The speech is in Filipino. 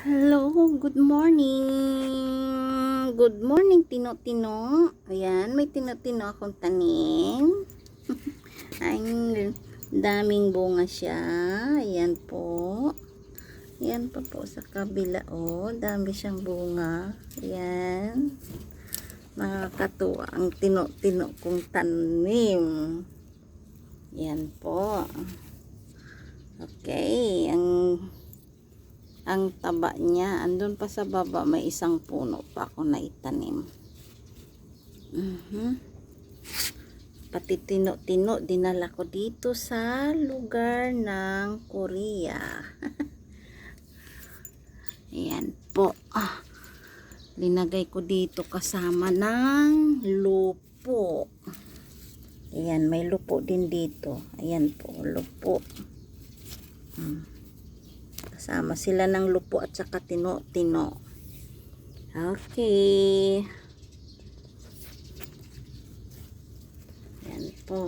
Hello, good morning. Good morning, Tino-Tino. Ayan, may Tino-Tino akong tanim. Ay, daming bunga siya. Ayan po. Ayan pa po sa kabila. Oh, dami siyang bunga. Ayan. Nakakatuwa ang Tino-Tino kong tanim. Ayan po. Okay, ang taba niya, andun pa sa baba may isang puno pa ako na itanim. Pati tino-tino dinala ko dito sa lugar ng Korea. Ayan po. Linagay ko dito kasama ng lupo. Ayan, may lupo din dito. Ayan po, lupo. Kasama sila ng lupo at saka tino-tino. Okay. Yan po.